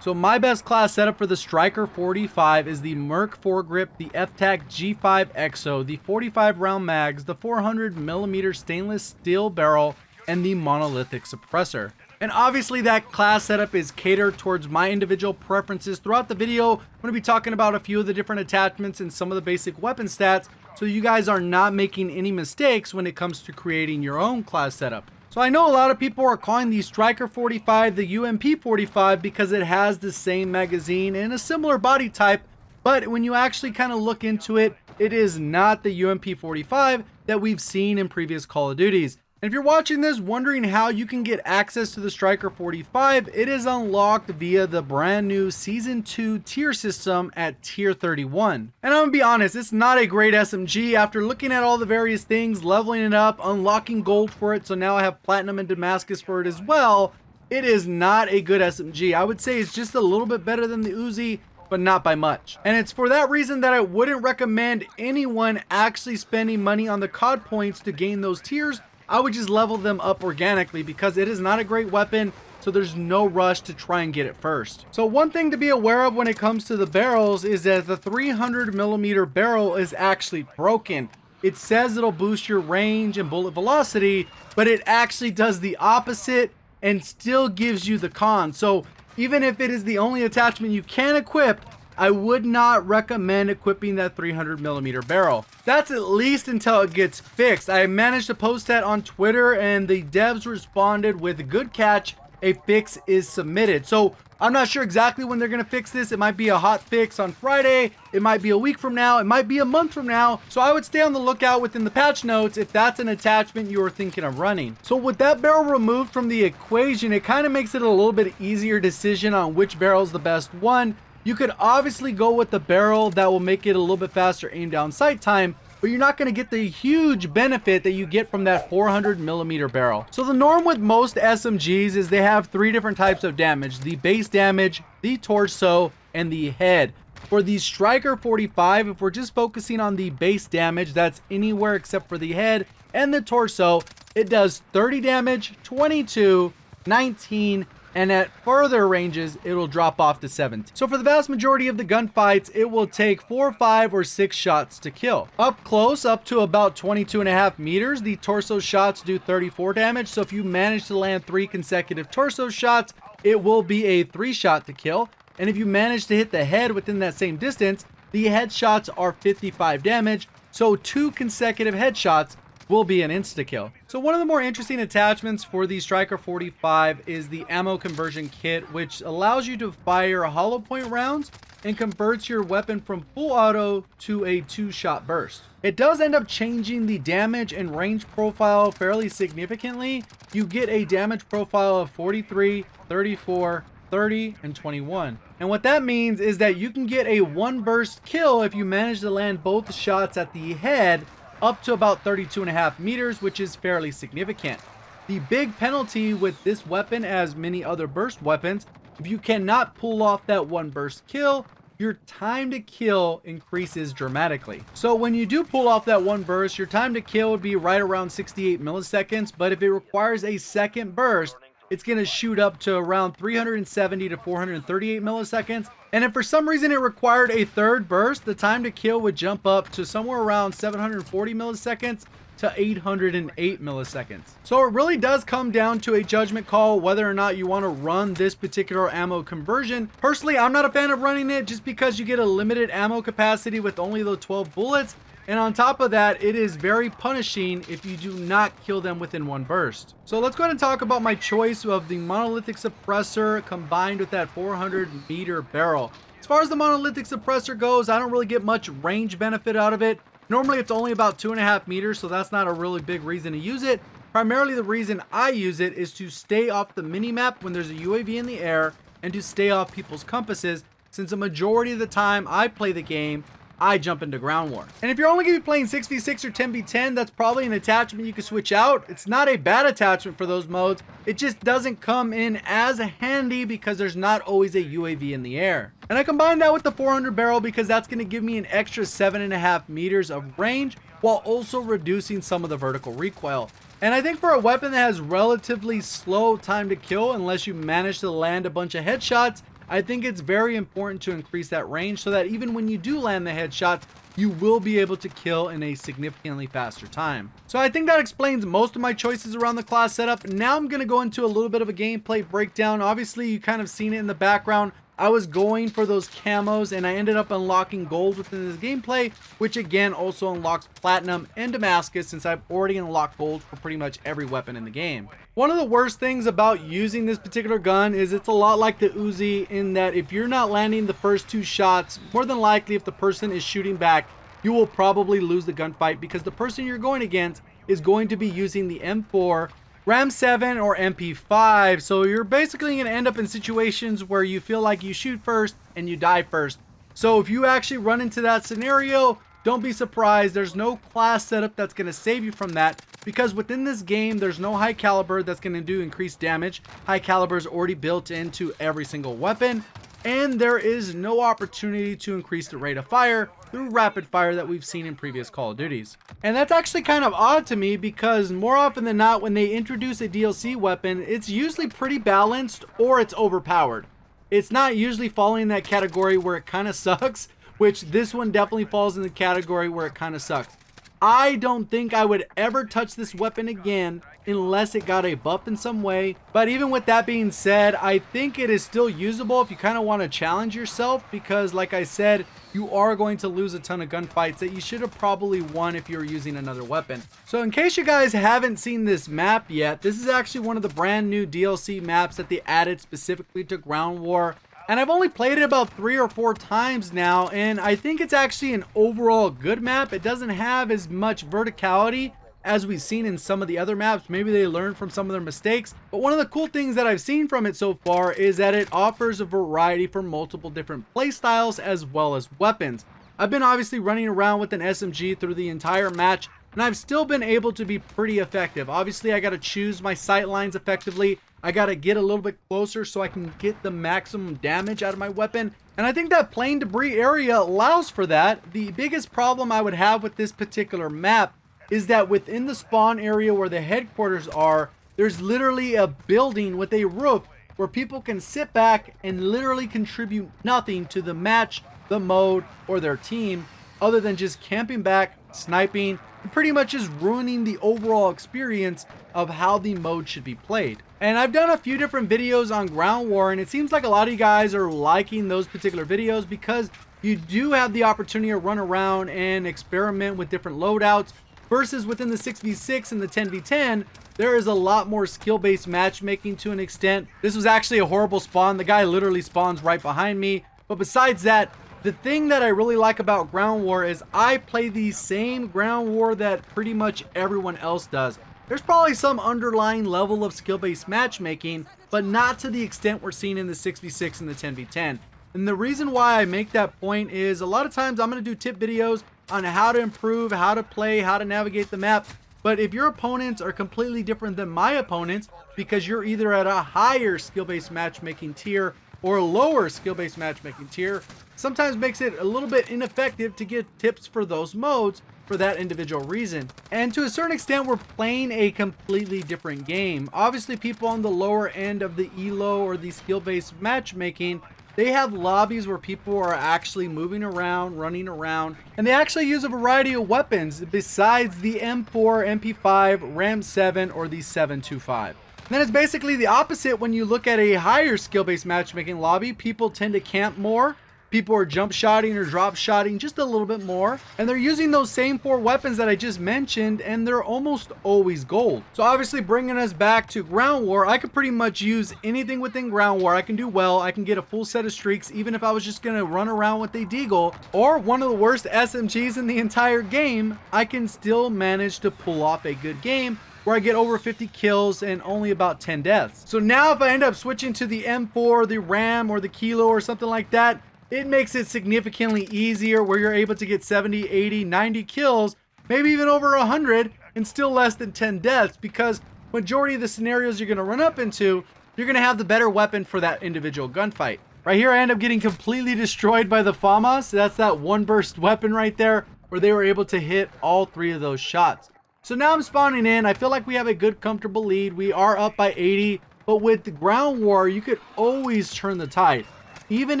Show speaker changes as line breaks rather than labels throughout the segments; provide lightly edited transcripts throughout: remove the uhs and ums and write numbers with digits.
So my best class setup for the Striker 45 is the Merc foregrip, the F-Tac G5 EXO, the 45 round mags, the 400mm stainless steel barrel, and the monolithic suppressor. And obviously that class setup is catered towards my individual preferences. Throughout the video, I'm going to be talking about a few of the different attachments and some of the basic weapon stats, so you guys are not making any mistakes when it comes to creating your own class setup. So I know a lot of people are calling the Striker 45 the UMP 45 because it has the same magazine and a similar body type, but when you actually kind of look into it, it is not the UMP 45 that we've seen in previous Call of Duties. And if you're watching this wondering how you can get access to the Striker 45, it is unlocked via the brand new Season 2 tier system at Tier 31. And I'm gonna be honest, it's not a great SMG. After looking at all the various things, leveling it up, unlocking gold for it, so now I have Platinum and Damascus for it as well, it is not a good SMG. I would say it's just a little bit better than the Uzi, but not by much. And it's for that reason that I wouldn't recommend anyone actually spending money on the COD points to gain those tiers. I would just level them up organically because it is not a great weapon, so there's no rush to try and get it first. So one thing to be aware of when it comes to the barrels is that the 300mm barrel is actually broken. It says it'll boost your range and bullet velocity, but it actually does the opposite and still gives you the con. So even if it is the only attachment you can equip, I would not recommend equipping that 300mm barrel. That's at least until it gets fixed. I managed to post that on Twitter and the devs responded with a good catch, a fix is submitted. So I'm not sure exactly when they're going to fix this. It might be a hot fix on Friday. It might be a week from now. It might be a month from now. So I would stay on the lookout within the patch notes if that's an attachment you are thinking of running. So with that barrel removed from the equation, it kind of makes it a little bit easier decision on which barrel is the best one. You could obviously go with the barrel that will make it a little bit faster aim down sight time, but you're not going to get the huge benefit that you get from that 400mm barrel. So the norm with most SMGs is they have three different types of damage: the base damage, the torso, and the head. For the Striker 45, if we're just focusing on the base damage, that's anywhere except for the head and the torso. It does 30 damage, 22, 19, and at further ranges it will drop off to 17. So for the vast majority of the gunfights, it will take 4, 5, or 6 shots to kill. Up close, up to about 22.5 meters, the torso shots do 34 damage. So if you manage to land 3 consecutive torso shots, it will be a 3-shot to kill. And if you manage to hit the head within that same distance, the headshots are 55 damage. So 2 consecutive headshots will be an insta-kill. So one of the more interesting attachments for the Striker 45 is the ammo conversion kit, which allows you to fire hollow point rounds and converts your weapon from full auto to a 2-shot burst. It does end up changing the damage and range profile fairly significantly. You get a damage profile of 43, 34, 30, and 21. And what that means is that you can get a 1-burst kill if you manage to land both shots at the head up to about 32.5 meters, which is fairly significant. The big penalty with this weapon, as many other burst weapons, if you cannot pull off that 1-burst kill, your time to kill increases dramatically. So when you do pull off that 1 burst, your time to kill would be right around 68 milliseconds, but if it requires a second burst, it's going to shoot up to around 370 to 438 milliseconds. And if for some reason it required a 3rd burst, the time to kill would jump up to somewhere around 740 milliseconds to 808 milliseconds. So it really does come down to a judgment call whether or not you want to run this particular ammo conversion. Personally, I'm not a fan of running it just because you get a limited ammo capacity with only the 12 bullets. And on top of that, it is very punishing if you do not kill them within 1 burst. So let's go ahead and talk about my choice of the monolithic suppressor combined with that 400-meter barrel. As far as the monolithic suppressor goes, I don't really get much range benefit out of it. Normally it's only about 2.5 meters, so that's not a really big reason to use it. Primarily the reason I use it is to stay off the minimap when there's a UAV in the air and to stay off people's compasses, since the majority of the time I play the game, I jump into ground war. And if you're only going to be playing 6v6 or 10v10, that's probably an attachment you can switch out. It's not a bad attachment for those modes. It just doesn't come in as handy because there's not always a UAV in the air. And I combine that with the 400 barrel because that's going to give me an extra 7.5 meters of range while also reducing some of the vertical recoil. And I think for a weapon that has relatively slow time to kill, unless you manage to land a bunch of headshots, I think it's very important to increase that range so that even when you do land the headshots, you will be able to kill in a significantly faster time. So I think that explains most of my choices around the class setup. Now I'm going to go into a little bit of a gameplay breakdown. Obviously, you kind of seen it in the background. I was going for those camos and I ended up unlocking gold within this gameplay, which again also unlocks platinum and Damascus since I've already unlocked gold for pretty much every weapon in the game. One of the worst things about using this particular gun is it's a lot like the Uzi in that if you're not landing the first 2 shots, more than likely if the person is shooting back, you will probably lose the gunfight because the person you're going against is going to be using the M4, Ram 7 or MP5, so you're basically going to end up in situations where you feel like you shoot first and you die first. So if you actually run into that scenario, don't be surprised. There's no class setup that's going to save you from that because within this game, there's no high caliber that's going to do increased damage. High caliber is already built into every single weapon, and there is no opportunity to increase the rate of fire through rapid fire that we've seen in previous Call of Duties. And that's actually kind of odd to me because more often than not, when they introduce a DLC weapon, it's usually pretty balanced or it's overpowered. It's not usually falling in that category where it kind of sucks, which this one definitely falls in the category where it kind of sucks. I don't think I would ever touch this weapon again unless it got a buff in some way. But even with that being said, I think it is still usable if you kind of want to challenge yourself because like I said, you are going to lose a ton of gunfights that you should have probably won if you were using another weapon. So in case you guys haven't seen this map yet, this is actually one of the brand new DLC maps that they added specifically to Ground War. And I've only played it about 3 or 4 times now, and I think it's actually an overall good map. It doesn't have as much verticality as we've seen in some of the other maps. Maybe they learned from some of their mistakes. But one of the cool things that I've seen from it so far is that it offers a variety for multiple different play styles as well as weapons. I've been obviously running around with an SMG through the entire match, and I've still been able to be pretty effective. Obviously, I got to choose my sight lines effectively. I got to get a little bit closer so I can get the maximum damage out of my weapon. And I think that plane debris area allows for that. The biggest problem I would have with this particular map is that within the spawn area where the headquarters are, there's literally a building with a roof where people can sit back and literally contribute nothing to the match, the mode, or their team other than just camping back, sniping, and pretty much just ruining the overall experience of how the mode should be played. And I've done a few different videos on Ground War, and it seems like a lot of you guys are liking those particular videos because you do have the opportunity to run around and experiment with different loadouts versus within the 6v6 and the 10v10, there is a lot more skill-based matchmaking to an extent. This was actually a horrible spawn. The guy literally spawns right behind me. But besides that, the thing that I really like about Ground War is I play the same Ground War that pretty much everyone else does. There's probably some underlying level of skill-based matchmaking, but not to the extent we're seeing in the 6v6 and the 10v10. And the reason why I make that point is a lot of times I'm going to do tip videos on how to improve, how to play, how to navigate the map. But if your opponents are completely different than my opponents because you're either at a higher skill-based matchmaking tier or a lower skill-based matchmaking tier, sometimes makes it a little bit ineffective to get tips for those modes for that individual reason. And to a certain extent, we're playing a completely different game. Obviously, people on the lower end of the ELO or the skill-based matchmaking, they have lobbies where people are actually moving around, running around, and they actually use a variety of weapons besides the M4, MP5, Ram 7, or the 725. Then it's basically the opposite when you look at a higher skill-based matchmaking lobby. People tend to camp more. People are jump shotting or drop shotting just a little bit more. And they're using those same 4 weapons that I just mentioned, and they're almost always gold. So obviously bringing us back to Ground War, I could pretty much use anything within Ground War. I can do well. I can get a full set of streaks, even if I was just going to run around with a deagle or one of the worst SMGs in the entire game. I can still manage to pull off a good game where I get over 50 kills and only about 10 deaths. So now if I end up switching to the M4, the Ram, or the Kilo or something like that, it makes it significantly easier where you're able to get 70, 80, 90 kills, maybe even over 100 and still less than 10 deaths because majority of the scenarios you're going to run up into, you're going to have the better weapon for that individual gunfight. Right here, I end up getting completely destroyed by the FAMAS. That's that one burst weapon right there where they were able to hit all 3 of those shots. So now I'm spawning in. I feel like we have a good, comfortable lead. We are up by 80, but with the Ground War, you could always turn the tide. even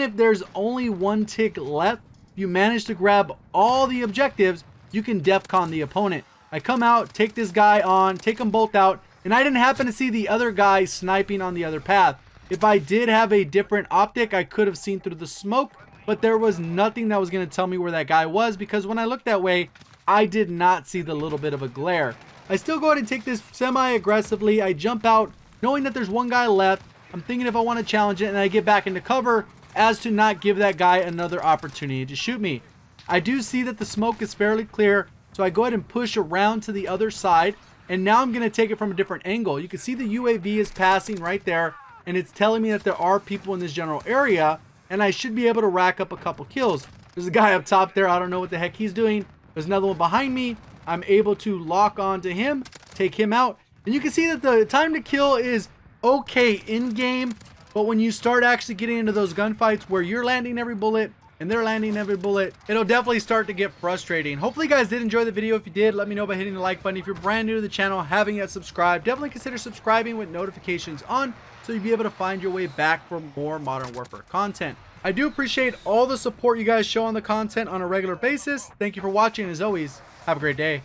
if there's only one tick left, if you manage to grab all the objectives, you can DEFCON the opponent. I come out, take this guy on, take them both out, and I didn't happen to see the other guy sniping on the other path. If I did have a different optic, I could have seen through the smoke, but there was nothing that was going to tell me where that guy was, because when I looked that way, I did not see the little bit of a glare. I still go ahead and take this semi-aggressively. I jump out, knowing that there's one guy left. I'm thinking if I want to challenge it, and I get back into cover as to not give that guy another opportunity to shoot me. I do see that the smoke is fairly clear, so I go ahead and push around to the other side, and now I'm going to take it from a different angle. You can see the UAV is passing right there, and it's telling me that there are people in this general area, and I should be able to rack up a couple kills. There's a guy up top there. I don't know what the heck he's doing. There's another one behind me. I'm able to lock on to him, take him out, and you can see that the time to kill is okay in game, but when you start actually getting into those gunfights where you're landing every bullet and they're landing every bullet, it'll definitely start to get frustrating. Hopefully you guys did enjoy the video. If you did, let me know by hitting the like button. If you're brand new to the channel, haven't yet subscribed, definitely consider subscribing with notifications on, so you'll be able to find your way back for more Modern Warfare content. I do appreciate all the support you guys show on the content on a regular basis. Thank you for watching. As always, have a great day.